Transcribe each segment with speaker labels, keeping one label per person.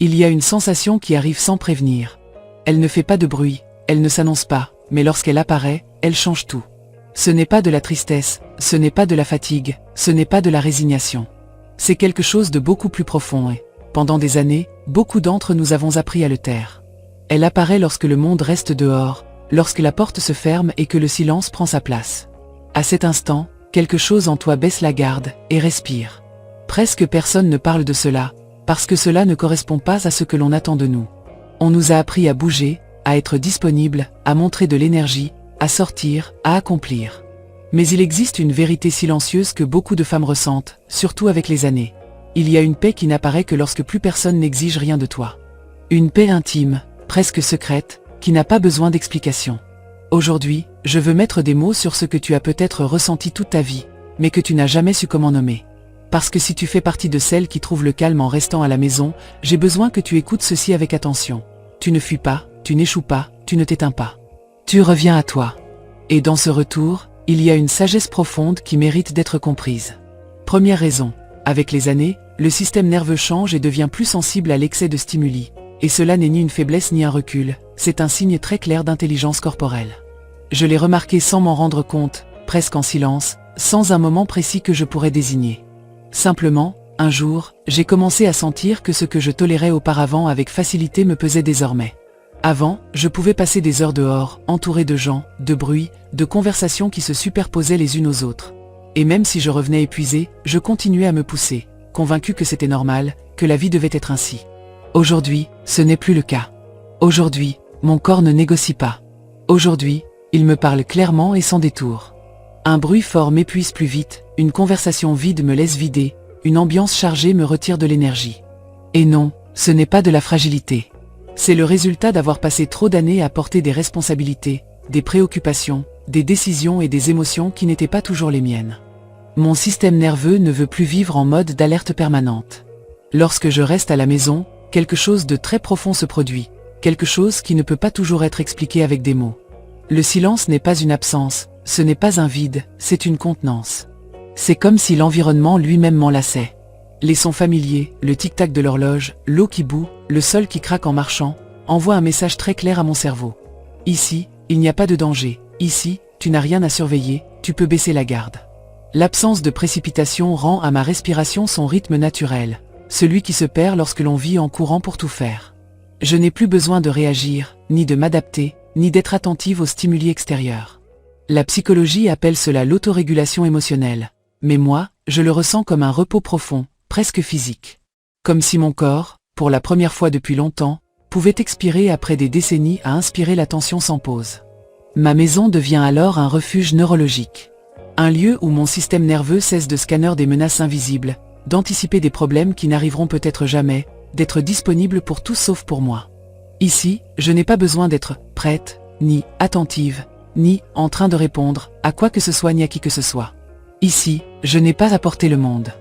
Speaker 1: Il y a une sensation qui arrive sans prévenir. Elle ne fait pas de bruit, elle ne s'annonce pas, mais lorsqu'elle apparaît, elle change tout. Ce n'est pas de la tristesse, ce n'est pas de la fatigue, ce n'est pas de la résignation. C'est quelque chose de beaucoup plus profond et, pendant des années, beaucoup d'entre nous avons appris à le taire. Elle apparaît lorsque le monde reste dehors, lorsque la porte se ferme et que le silence prend sa place. À cet instant, quelque chose en toi baisse la garde et respire. Presque personne ne parle de cela, parce que cela ne correspond pas à ce que l'on attend de nous. On nous a appris à bouger, à être disponible, à montrer de l'énergie, à sortir, à accomplir. Mais il existe une vérité silencieuse que beaucoup de femmes ressentent, surtout avec les années. Il y a une paix qui n'apparaît que lorsque plus personne n'exige rien de toi. Une paix intime, presque secrète, qui n'a pas besoin d'explication. Aujourd'hui, je veux mettre des mots sur ce que tu as peut-être ressenti toute ta vie, mais que tu n'as jamais su comment nommer. Parce que si tu fais partie de celles qui trouvent le calme en restant à la maison, j'ai besoin que tu écoutes ceci avec attention. Tu ne fuis pas, tu n'échoues pas, tu ne t'éteins pas. Tu reviens à toi. Et dans ce retour, il y a une sagesse profonde qui mérite d'être comprise. Première raison, avec les années, le système nerveux change et devient plus sensible à l'excès de stimuli. Et cela n'est ni une faiblesse ni un recul, c'est un signe très clair d'intelligence corporelle. Je l'ai remarqué sans m'en rendre compte, presque en silence, sans un moment précis que je pourrais désigner. Simplement, un jour, j'ai commencé à sentir que ce que je tolérais auparavant avec facilité me pesait désormais. Avant, je pouvais passer des heures dehors, entouré de gens, de bruit, de conversations qui se superposaient les unes aux autres. Et même si je revenais épuisé, je continuais à me pousser, convaincu que c'était normal, que la vie devait être ainsi. Aujourd'hui, ce n'est plus le cas. Aujourd'hui, mon corps ne négocie pas. Aujourd'hui, il me parle clairement et sans détour. Un bruit fort m'épuise plus vite, une conversation vide me laisse vider, une ambiance chargée me retire de l'énergie. Et non, ce n'est pas de la fragilité. C'est le résultat d'avoir passé trop d'années à porter des responsabilités, des préoccupations, des décisions et des émotions qui n'étaient pas toujours les miennes. Mon système nerveux ne veut plus vivre en mode d'alerte permanente. Lorsque je reste à la maison, quelque chose de très profond se produit, quelque chose qui ne peut pas toujours être expliqué avec des mots. Le silence n'est pas une absence, ce n'est pas un vide, c'est une contenance. C'est comme si l'environnement lui-même m'enlaçait. Les sons familiers, le tic-tac de l'horloge, l'eau qui bout, le sol qui craque en marchant, envoient un message très clair à mon cerveau. Ici, il n'y a pas de danger. Ici, tu n'as rien à surveiller, tu peux baisser la garde. L'absence de précipitation rend à ma respiration son rythme naturel, celui qui se perd lorsque l'on vit en courant pour tout faire. Je n'ai plus besoin de réagir, ni de m'adapter, ni d'être attentive aux stimuli extérieurs. La psychologie appelle cela l'autorégulation émotionnelle, mais moi, je le ressens comme un repos profond, presque physique. Comme si mon corps, pour la première fois depuis longtemps, pouvait expirer après des décennies à inspirer l'attention sans pause. Ma maison devient alors un refuge neurologique. Un lieu où mon système nerveux cesse de scanner des menaces invisibles, d'anticiper des problèmes qui n'arriveront peut-être jamais, d'être disponible pour tout sauf pour moi. Ici, je n'ai pas besoin d'être prête, ni attentive, ni en train de répondre à quoi que ce soit ni à qui que ce soit. Ici, je n'ai pas à porter le monde.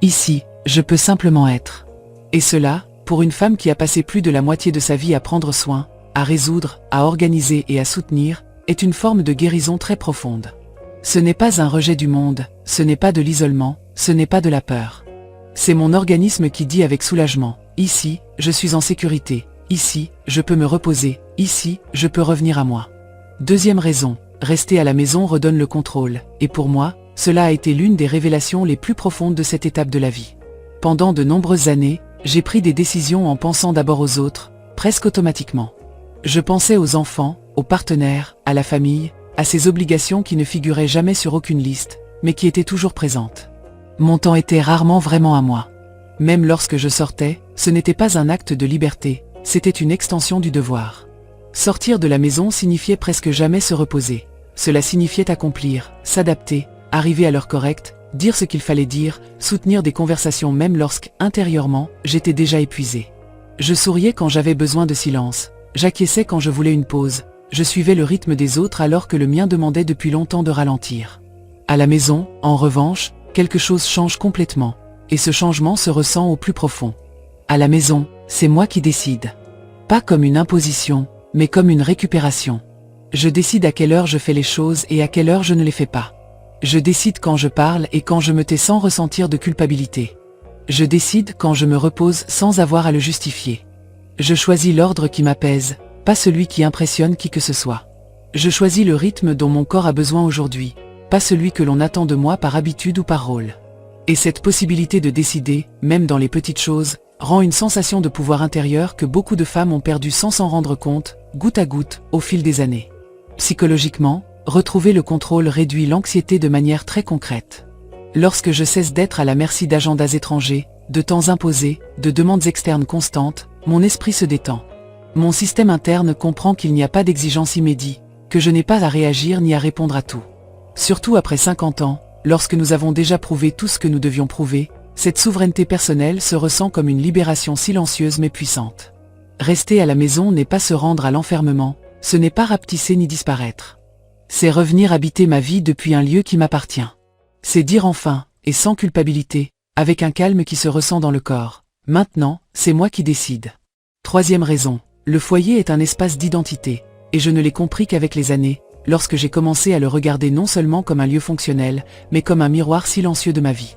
Speaker 1: Ici, je peux simplement être. Et cela, pour une femme qui a passé plus de la moitié de sa vie à prendre soin, à résoudre, à organiser et à soutenir, est une forme de guérison très profonde. Ce n'est pas un rejet du monde, ce n'est pas de l'isolement, ce n'est pas de la peur. C'est mon organisme qui dit avec soulagement, ici, je suis en sécurité, ici, je peux me reposer, ici, je peux revenir à moi. Deuxième raison, rester à la maison redonne le contrôle, et pour moi, cela a été l'une des révélations les plus profondes de cette étape de la vie. Pendant de nombreuses années, j'ai pris des décisions en pensant d'abord aux autres, presque automatiquement. Je pensais aux enfants, aux partenaires, à la famille, à ces obligations qui ne figuraient jamais sur aucune liste, mais qui étaient toujours présentes. Mon temps était rarement vraiment à moi. Même lorsque je sortais, ce n'était pas un acte de liberté, c'était une extension du devoir. Sortir de la maison signifiait presque jamais se reposer. Cela signifiait accomplir, s'adapter, arriver à l'heure correcte, dire ce qu'il fallait dire, soutenir des conversations même lorsque, intérieurement, j'étais déjà épuisé. Je souriais quand j'avais besoin de silence, j'acquiesçais quand je voulais une pause, je suivais le rythme des autres alors que le mien demandait depuis longtemps de ralentir. À la maison, en revanche, quelque chose change complètement, et ce changement se ressent au plus profond. À la maison, c'est moi qui décide. Pas comme une imposition, mais comme une récupération. Je décide à quelle heure je fais les choses et à quelle heure je ne les fais pas. Je décide quand je parle et quand je me tais sans ressentir de culpabilité. Je décide quand je me repose sans avoir à le justifier. Je choisis l'ordre qui m'apaise, pas celui qui impressionne qui que ce soit. Je choisis le rythme dont mon corps a besoin aujourd'hui, pas celui que l'on attend de moi par habitude ou par rôle. Et cette possibilité de décider, même dans les petites choses, rend une sensation de pouvoir intérieur que beaucoup de femmes ont perdu sans s'en rendre compte, goutte à goutte, au fil des années. Psychologiquement, retrouver le contrôle réduit l'anxiété de manière très concrète. Lorsque je cesse d'être à la merci d'agendas étrangers, de temps imposés, de demandes externes constantes, mon esprit se détend. Mon système interne comprend qu'il n'y a pas d'exigence immédiate, que je n'ai pas à réagir ni à répondre à tout. Surtout après 50 ans, lorsque nous avons déjà prouvé tout ce que nous devions prouver, cette souveraineté personnelle se ressent comme une libération silencieuse mais puissante. Rester à la maison n'est pas se rendre à l'enfermement, ce n'est pas rapetisser ni disparaître. C'est revenir habiter ma vie depuis un lieu qui m'appartient. C'est dire enfin, et sans culpabilité, avec un calme qui se ressent dans le corps, maintenant, c'est moi qui décide. Troisième raison, le foyer est un espace d'identité, et je ne l'ai compris qu'avec les années, lorsque j'ai commencé à le regarder non seulement comme un lieu fonctionnel, mais comme un miroir silencieux de ma vie.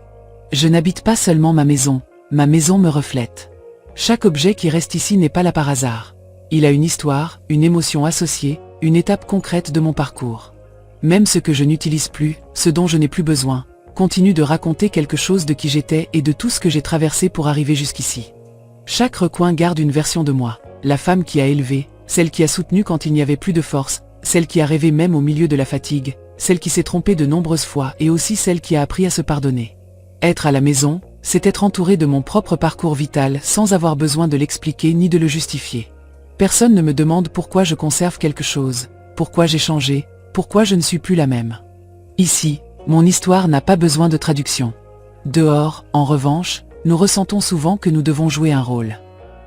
Speaker 1: Je n'habite pas seulement ma maison me reflète. Chaque objet qui reste ici n'est pas là par hasard. Il a une histoire, une émotion associée, une étape concrète de mon parcours. Même ce que je n'utilise plus, ce dont je n'ai plus besoin, continue de raconter quelque chose de qui j'étais et de tout ce que j'ai traversé pour arriver jusqu'ici. Chaque recoin garde une version de moi, la femme qui a élevé, celle qui a soutenu quand il n'y avait plus de force, celle qui a rêvé même au milieu de la fatigue, celle qui s'est trompée de nombreuses fois et aussi celle qui a appris à se pardonner. Être à la maison, c'est être entouré de mon propre parcours vital sans avoir besoin de l'expliquer ni de le justifier. Personne ne me demande pourquoi je conserve quelque chose, pourquoi j'ai changé, pourquoi je ne suis plus la même. Ici, mon histoire n'a pas besoin de traduction. Dehors, en revanche, nous ressentons souvent que nous devons jouer un rôle.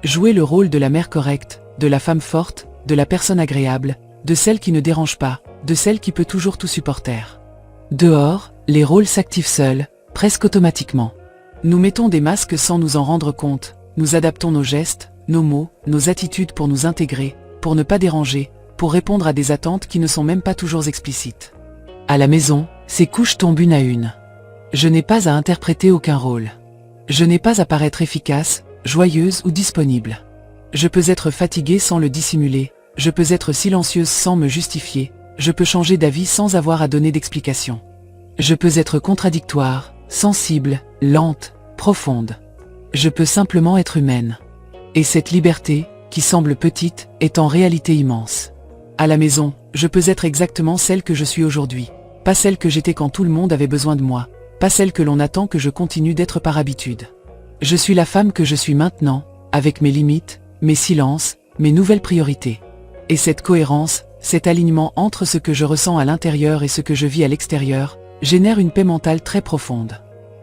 Speaker 1: Jouer le rôle de la mère correcte, de la femme forte, de la personne agréable, de celle qui ne dérange pas, de celle qui peut toujours tout supporter. Dehors, les rôles s'activent seuls, presque automatiquement. Nous mettons des masques sans nous en rendre compte, nous adaptons nos gestes, nos mots, nos attitudes pour nous intégrer, pour ne pas déranger, pour répondre à des attentes qui ne sont même pas toujours explicites. À la maison, ces couches tombent une à une. Je n'ai pas à interpréter aucun rôle. Je n'ai pas à paraître efficace, joyeuse ou disponible. Je peux être fatiguée sans le dissimuler, je peux être silencieuse sans me justifier, je peux changer d'avis sans avoir à donner d'explication. Je peux être contradictoire, sensible, lente, profonde. Je peux simplement être humaine. Et cette liberté, qui semble petite, est en réalité immense. À la maison, je peux être exactement celle que je suis aujourd'hui, pas celle que j'étais quand tout le monde avait besoin de moi, pas celle que l'on attend que je continue d'être par habitude. Je suis la femme que je suis maintenant, avec mes limites, mes silences, mes nouvelles priorités. Et cette cohérence, cet alignement entre ce que je ressens à l'intérieur et ce que je vis à l'extérieur, génère une paix mentale très profonde.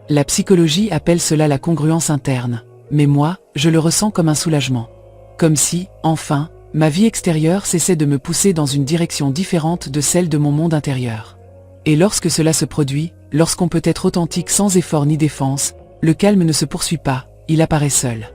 Speaker 1: La psychologie appelle cela la congruence interne, mais moi, je le ressens comme un soulagement. Comme si, enfin, ma vie extérieure cessait de me pousser dans une direction différente de celle de mon monde intérieur. Et lorsque cela se produit, lorsqu'on peut être authentique sans effort ni défense, le calme ne se poursuit pas, il apparaît seul.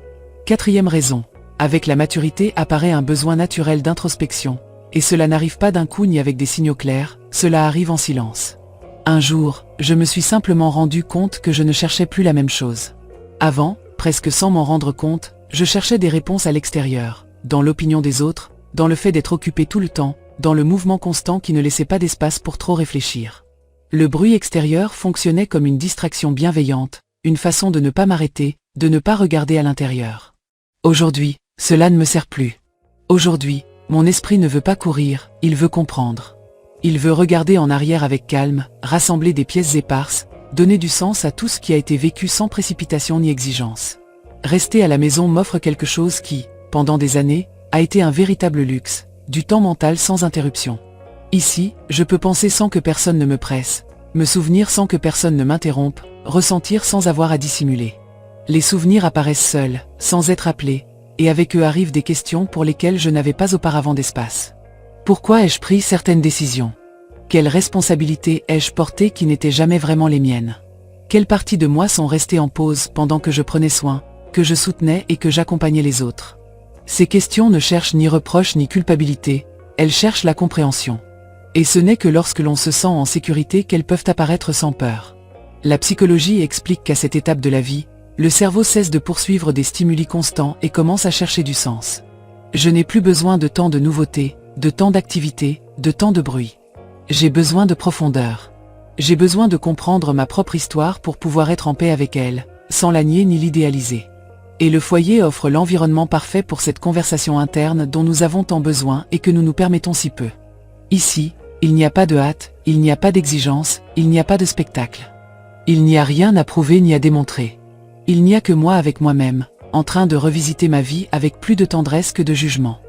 Speaker 1: Quatrième raison, avec la maturité apparaît un besoin naturel d'introspection, et cela n'arrive pas d'un coup ni avec des signaux clairs, cela arrive en silence. Un jour, je me suis simplement rendu compte que je ne cherchais plus la même chose. Avant, presque sans m'en rendre compte, je cherchais des réponses à l'extérieur, dans l'opinion des autres, dans le fait d'être occupé tout le temps, dans le mouvement constant qui ne laissait pas d'espace pour trop réfléchir. Le bruit extérieur fonctionnait comme une distraction bienveillante, une façon de ne pas m'arrêter, de ne pas regarder à l'intérieur. Aujourd'hui, cela ne me sert plus. Aujourd'hui, mon esprit ne veut pas courir, il veut comprendre. Il veut regarder en arrière avec calme, rassembler des pièces éparses, donner du sens à tout ce qui a été vécu sans précipitation ni exigence. Rester à la maison m'offre quelque chose qui, pendant des années, a été un véritable luxe, du temps mental sans interruption. Ici, je peux penser sans que personne ne me presse, me souvenir sans que personne ne m'interrompe, ressentir sans avoir à dissimuler. Les souvenirs apparaissent seuls, sans être appelés, et avec eux arrivent des questions pour lesquelles je n'avais pas auparavant d'espace. Pourquoi ai-je pris certaines décisions? Quelles responsabilités ai-je portées qui n'étaient jamais vraiment les miennes? Quelles parties de moi sont restées en pause pendant que je prenais soin, que je soutenais et que j'accompagnais les autres? Ces questions ne cherchent ni reproche ni culpabilité, elles cherchent la compréhension. Et ce n'est que lorsque l'on se sent en sécurité qu'elles peuvent apparaître sans peur. La psychologie explique qu'à cette étape de la vie, Le cerveau cesse de poursuivre des stimuli constants et commence à chercher du sens. Je n'ai plus besoin de tant de nouveautés, de tant d'activités, de tant de bruit. J'ai besoin de profondeur. J'ai besoin de comprendre ma propre histoire pour pouvoir être en paix avec elle, sans la nier ni l'idéaliser. Et le foyer offre l'environnement parfait pour cette conversation interne dont nous avons tant besoin et que nous nous permettons si peu. Ici, il n'y a pas de hâte, il n'y a pas d'exigence, il n'y a pas de spectacle. Il n'y a rien à prouver ni à démontrer. Il n'y a que moi avec moi-même, en train de revisiter ma vie avec plus de tendresse que de jugement.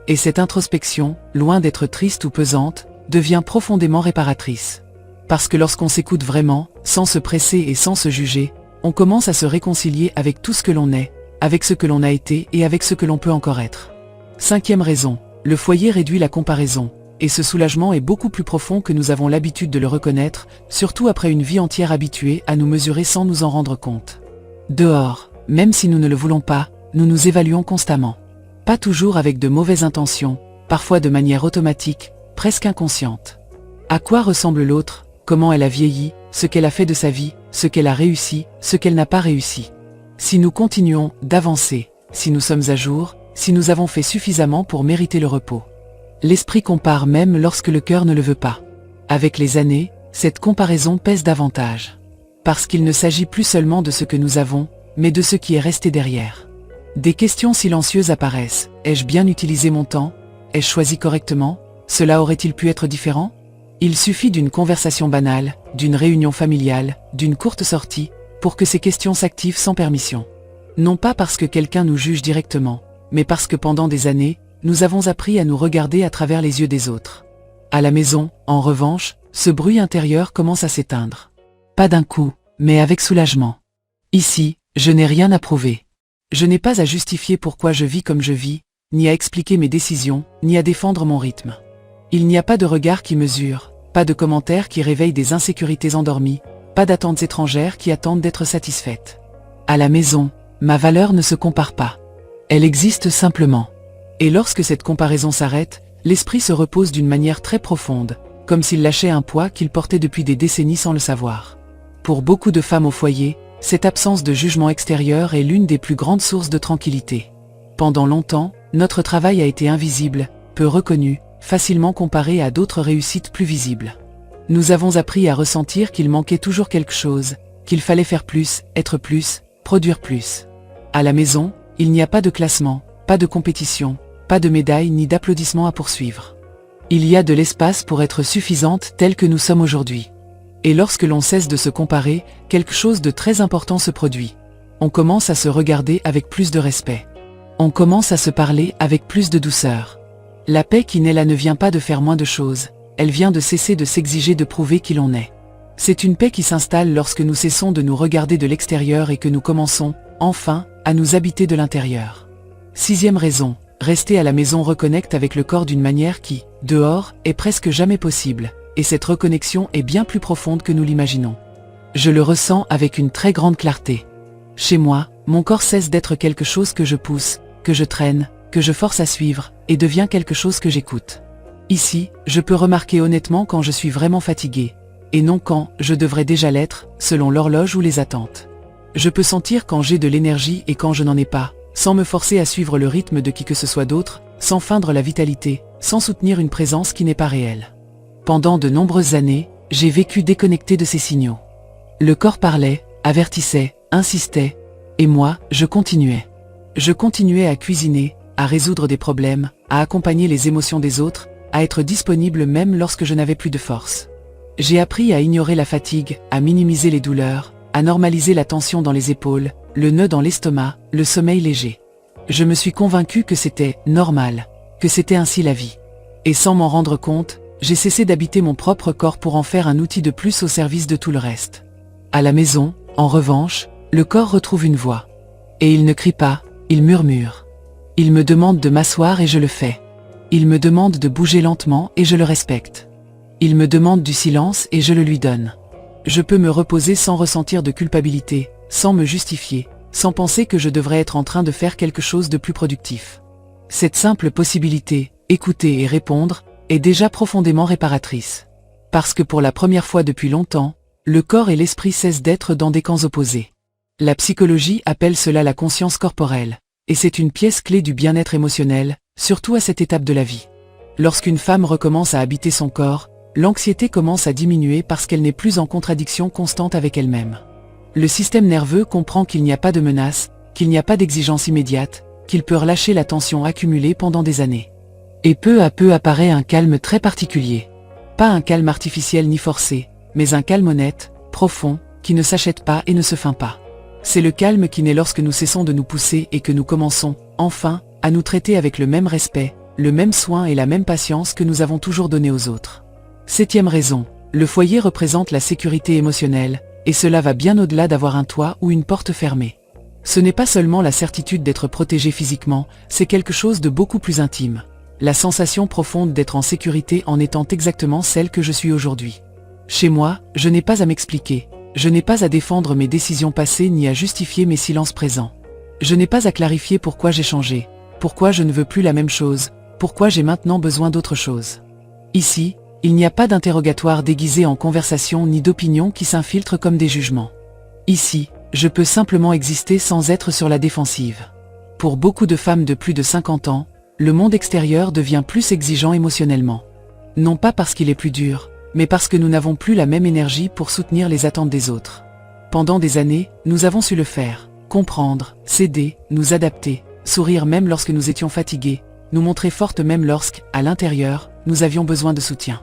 Speaker 1: Et cette introspection, loin d'être triste ou pesante, devient profondément réparatrice. Parce que lorsqu'on s'écoute vraiment, sans se presser et sans se juger, on commence à se réconcilier avec tout ce que l'on est, avec ce que l'on a été et avec ce que l'on peut encore être. 5e raison, le foyer réduit la comparaison, et ce soulagement est beaucoup plus profond que nous avons l'habitude de le reconnaître, surtout après une vie entière habituée à nous mesurer sans nous en rendre compte. Dehors, même si nous ne le voulons pas, nous nous évaluons constamment. Pas toujours avec de mauvaises intentions, parfois de manière automatique, presque inconsciente. À quoi ressemble l'autre, comment elle a vieilli, ce qu'elle a fait de sa vie, ce qu'elle a réussi, ce qu'elle n'a pas réussi. Si nous continuons d'avancer, si nous sommes à jour, si nous avons fait suffisamment pour mériter le repos. L'esprit compare même lorsque le cœur ne le veut pas. Avec les années, cette comparaison pèse davantage. Parce qu'il ne s'agit plus seulement de ce que nous avons, mais de ce qui est resté derrière. Des questions silencieuses apparaissent. Ai-je bien utilisé mon temps? Ai-je choisi correctement? Cela aurait-il pu être différent? Il suffit d'une conversation banale, d'une réunion familiale, d'une courte sortie, pour que ces questions s'activent sans permission. Non pas parce que quelqu'un nous juge directement, mais parce que pendant des années, nous avons appris à nous regarder à travers les yeux des autres. À la maison, en revanche, ce bruit intérieur commence à s'éteindre. Pas d'un coup, mais avec soulagement. Ici, je n'ai rien à prouver. Je n'ai pas à justifier pourquoi je vis comme je vis, ni à expliquer mes décisions, ni à défendre mon rythme. Il n'y a pas de regard qui mesure, pas de commentaires qui réveillent des insécurités endormies, pas d'attentes étrangères qui attendent d'être satisfaites. À la maison, ma valeur ne se compare pas. Elle existe simplement. Et lorsque cette comparaison s'arrête, l'esprit se repose d'une manière très profonde, comme s'il lâchait un poids qu'il portait depuis des décennies sans le savoir. Pour beaucoup de femmes au foyer, cette absence de jugement extérieur est l'une des plus grandes sources de tranquillité. Pendant longtemps, notre travail a été invisible, peu reconnu, facilement comparé à d'autres réussites plus visibles. Nous avons appris à ressentir qu'il manquait toujours quelque chose, qu'il fallait faire plus, être plus, produire plus. À la maison, il n'y a pas de classement, pas de compétition, pas de médailles ni d'applaudissements à poursuivre. Il y a de l'espace pour être suffisante telle que nous sommes aujourd'hui. Et lorsque l'on cesse de se comparer, quelque chose de très important se produit. On commence à se regarder avec plus de respect. On commence à se parler avec plus de douceur. La paix qui naît là ne vient pas de faire moins de choses, elle vient de cesser de s'exiger de prouver qui l'on est. C'est une paix qui s'installe lorsque nous cessons de nous regarder de l'extérieur et que nous commençons, enfin, à nous habiter de l'intérieur. 6e raison, rester à la maison reconnecte avec le corps d'une manière qui, dehors, est presque jamais possible, et cette reconnexion est bien plus profonde que nous l'imaginons. Je le ressens avec une très grande clarté. Chez moi, mon corps cesse d'être quelque chose que je pousse, que je traîne, que je force à suivre, et devient quelque chose que j'écoute. Ici, je peux remarquer honnêtement quand je suis vraiment fatigué, et non quand je devrais déjà l'être, selon l'horloge ou les attentes. Je peux sentir quand j'ai de l'énergie et quand je n'en ai pas, sans me forcer à suivre le rythme de qui que ce soit d'autre, sans feindre la vitalité, sans soutenir une présence qui n'est pas réelle. Pendant de nombreuses années, j'ai vécu déconnecté de ces signaux. Le corps parlait, avertissait, insistait, et moi, je continuais. Je continuais à cuisiner, à résoudre des problèmes, à accompagner les émotions des autres, à être disponible même lorsque je n'avais plus de force. J'ai appris à ignorer la fatigue, à minimiser les douleurs, à normaliser la tension dans les épaules, le nœud dans l'estomac, le sommeil léger. Je me suis convaincu que c'était normal, que c'était ainsi la vie. Et sans m'en rendre compte, j'ai cessé d'habiter mon propre corps pour en faire un outil de plus au service de tout le reste. À la maison, en revanche, le corps retrouve une voix. Et il ne crie pas, il murmure. Il me demande de m'asseoir et je le fais. Il me demande de bouger lentement et je le respecte. Il me demande du silence et je le lui donne. Je peux me reposer sans ressentir de culpabilité, sans me justifier, sans penser que je devrais être en train de faire quelque chose de plus productif. Cette simple possibilité, écouter et répondre, est déjà profondément réparatrice. Parce que pour la première fois depuis longtemps, le corps et l'esprit cessent d'être dans des camps opposés. La psychologie appelle cela la conscience corporelle, et c'est une pièce clé du bien-être émotionnel, surtout à cette étape de la vie. Lorsqu'une femme recommence à habiter son corps, l'anxiété commence à diminuer parce qu'elle n'est plus en contradiction constante avec elle-même. Le système nerveux comprend qu'il n'y a pas de menace, qu'il n'y a pas d'exigence immédiate, qu'il peut relâcher la tension accumulée pendant des années. Et peu à peu apparaît un calme très particulier. Pas un calme artificiel ni forcé, mais un calme honnête, profond, qui ne s'achète pas et ne se feint pas. C'est le calme qui naît lorsque nous cessons de nous pousser et que nous commençons, enfin, à nous traiter avec le même respect, le même soin et la même patience que nous avons toujours donné aux autres. 7e raison, le foyer représente la sécurité émotionnelle, et cela va bien au-delà d'avoir un toit ou une porte fermée. Ce n'est pas seulement la certitude d'être protégé physiquement, c'est quelque chose de beaucoup plus intime. La sensation profonde d'être en sécurité en étant exactement celle que je suis aujourd'hui. Chez moi, je n'ai pas à m'expliquer. Je n'ai pas à défendre mes décisions passées ni à justifier mes silences présents. Je n'ai pas à clarifier pourquoi j'ai changé, pourquoi je ne veux plus la même chose, pourquoi j'ai maintenant besoin d'autre chose. Ici, il n'y a pas d'interrogatoire déguisé en conversation ni d'opinion qui s'infiltrent comme des jugements. Ici, je peux simplement exister sans être sur la défensive. Pour beaucoup de femmes de plus de 50 ans, le monde extérieur devient plus exigeant émotionnellement. Non pas parce qu'il est plus dur, mais parce que nous n'avons plus la même énergie pour soutenir les attentes des autres. Pendant des années, nous avons su le faire, comprendre, céder, nous adapter, sourire même lorsque nous étions fatigués, nous montrer fortes même lorsque, à l'intérieur, nous avions besoin de soutien.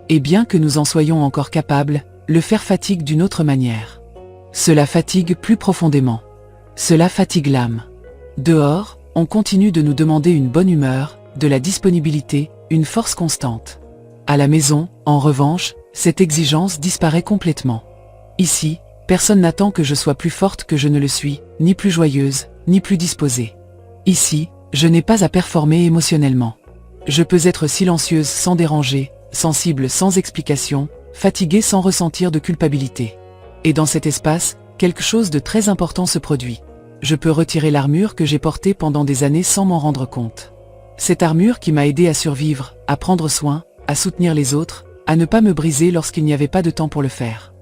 Speaker 1: Et bien que nous en soyons encore capables, le faire fatigue d'une autre manière. Cela fatigue plus profondément. Cela fatigue l'âme. Dehors, on continue de nous demander une bonne humeur, de la disponibilité, une force constante. À la maison, en revanche, cette exigence disparaît complètement. Ici, personne n'attend que je sois plus forte que je ne le suis, ni plus joyeuse, ni plus disposée. Ici, je n'ai pas à performer émotionnellement. Je peux être silencieuse sans déranger, sensible sans explication, fatiguée sans ressentir de culpabilité. Et dans cet espace, quelque chose de très important se produit. Je peux retirer l'armure que j'ai portée pendant des années sans m'en rendre compte. Cette armure qui m'a aidé à survivre, à prendre soin, à soutenir les autres, à ne pas me briser lorsqu'il n'y avait pas de temps pour le faire.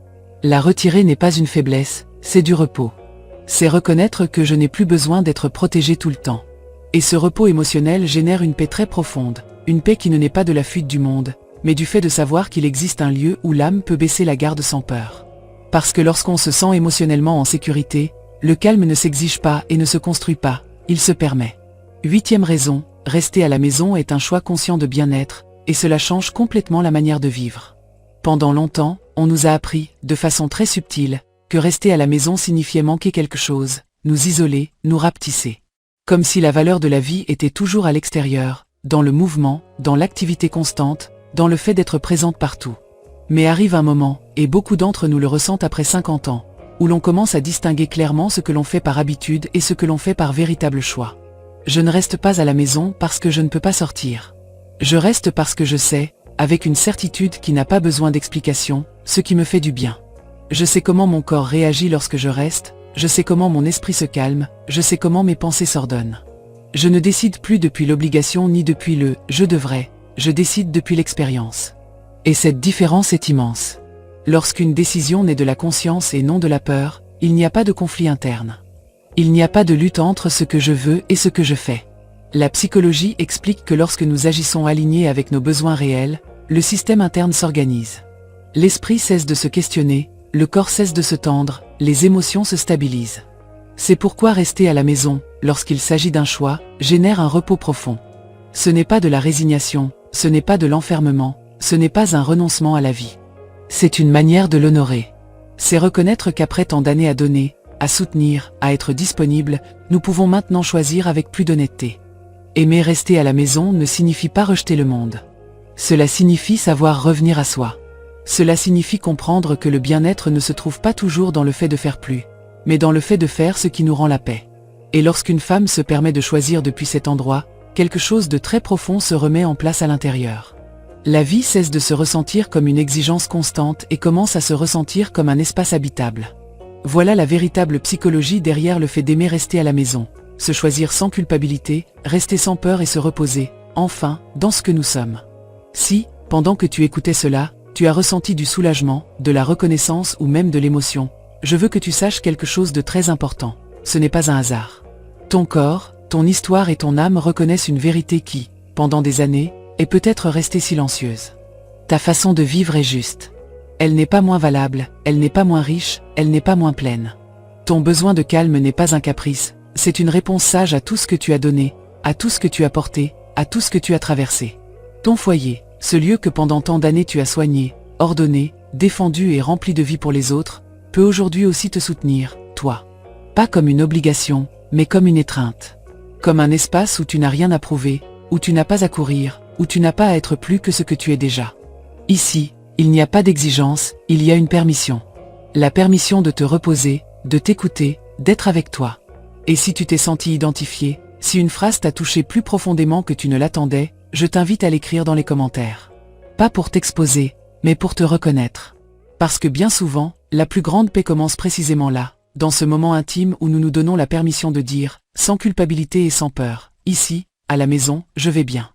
Speaker 1: La retirer n'est pas une faiblesse, c'est du repos. C'est reconnaître que je n'ai plus besoin d'être protégé tout le temps. Et ce repos émotionnel génère une paix très profonde, une paix qui ne naît pas de la fuite du monde, mais du fait de savoir qu'il existe un lieu où l'âme peut baisser la garde sans peur. Parce que lorsqu'on se sent émotionnellement en sécurité, le calme ne s'exige pas et ne se construit pas, il se permet. 8e raison, rester à la maison est un choix conscient de bien-être, et cela change complètement la manière de vivre. Pendant longtemps, on nous a appris, de façon très subtile, que rester à la maison signifiait manquer quelque chose, nous isoler, nous rapetisser. Comme si la valeur de la vie était toujours à l'extérieur, dans le mouvement, dans l'activité constante, dans le fait d'être présente partout. Mais arrive un moment, et beaucoup d'entre nous le ressentent après 50 ans, où l'on commence à distinguer clairement ce que l'on fait par habitude et ce que l'on fait par véritable choix. Je ne reste pas à la maison parce que je ne peux pas sortir. Je reste parce que je sais, avec une certitude qui n'a pas besoin d'explication, ce qui me fait du bien. Je sais comment mon corps réagit lorsque je reste, je sais comment mon esprit se calme, je sais comment mes pensées s'ordonnent. Je ne décide plus depuis l'obligation ni depuis le « je devrais », je décide depuis l'expérience. Et cette différence est immense. Lorsqu'une décision naît de la conscience et non de la peur, il n'y a pas de conflit interne. Il n'y a pas de lutte entre ce que je veux et ce que je fais. La psychologie explique que lorsque nous agissons alignés avec nos besoins réels, le système interne s'organise. L'esprit cesse de se questionner, le corps cesse de se tendre, les émotions se stabilisent. C'est pourquoi rester à la maison, lorsqu'il s'agit d'un choix, génère un repos profond. Ce n'est pas de la résignation, ce n'est pas de l'enfermement, ce n'est pas un renoncement à la vie. C'est une manière de l'honorer. C'est reconnaître qu'après tant d'années à donner, à soutenir, à être disponible, nous pouvons maintenant choisir avec plus d'honnêteté. Aimer rester à la maison ne signifie pas rejeter le monde. Cela signifie savoir revenir à soi. Cela signifie comprendre que le bien-être ne se trouve pas toujours dans le fait de faire plus, mais dans le fait de faire ce qui nous rend la paix. Et lorsqu'une femme se permet de choisir depuis cet endroit, quelque chose de très profond se remet en place à l'intérieur. La vie cesse de se ressentir comme une exigence constante et commence à se ressentir comme un espace habitable. Voilà la véritable psychologie derrière le fait d'aimer rester à la maison, se choisir sans culpabilité, rester sans peur et se reposer, enfin, dans ce que nous sommes. Si, pendant que tu écoutais cela, tu as ressenti du soulagement, de la reconnaissance ou même de l'émotion, je veux que tu saches quelque chose de très important. Ce n'est pas un hasard. Ton corps, ton histoire et ton âme reconnaissent une vérité qui, pendant des années, est peut-être restée silencieuse. Ta façon de vivre est juste. Elle n'est pas moins valable, elle n'est pas moins riche, elle n'est pas moins pleine. Ton besoin de calme n'est pas un caprice, c'est une réponse sage à tout ce que tu as donné, à tout ce que tu as porté, à tout ce que tu as traversé. Ton foyer, ce lieu que pendant tant d'années tu as soigné, ordonné, défendu et rempli de vie pour les autres, peut aujourd'hui aussi te soutenir, toi. Pas comme une obligation, mais comme une étreinte. Comme un espace où tu n'as rien à prouver, où tu n'as pas à courir, où tu n'as pas à être plus que ce que tu es déjà. Ici, il n'y a pas d'exigence, il y a une permission. La permission de te reposer, de t'écouter, d'être avec toi. Et si tu t'es senti identifié, si une phrase t'a touché plus profondément que tu ne l'attendais, je t'invite à l'écrire dans les commentaires. Pas pour t'exposer, mais pour te reconnaître. Parce que bien souvent, la plus grande paix commence précisément là, dans ce moment intime où nous nous donnons la permission de dire, sans culpabilité et sans peur, ici, à la maison, je vais bien.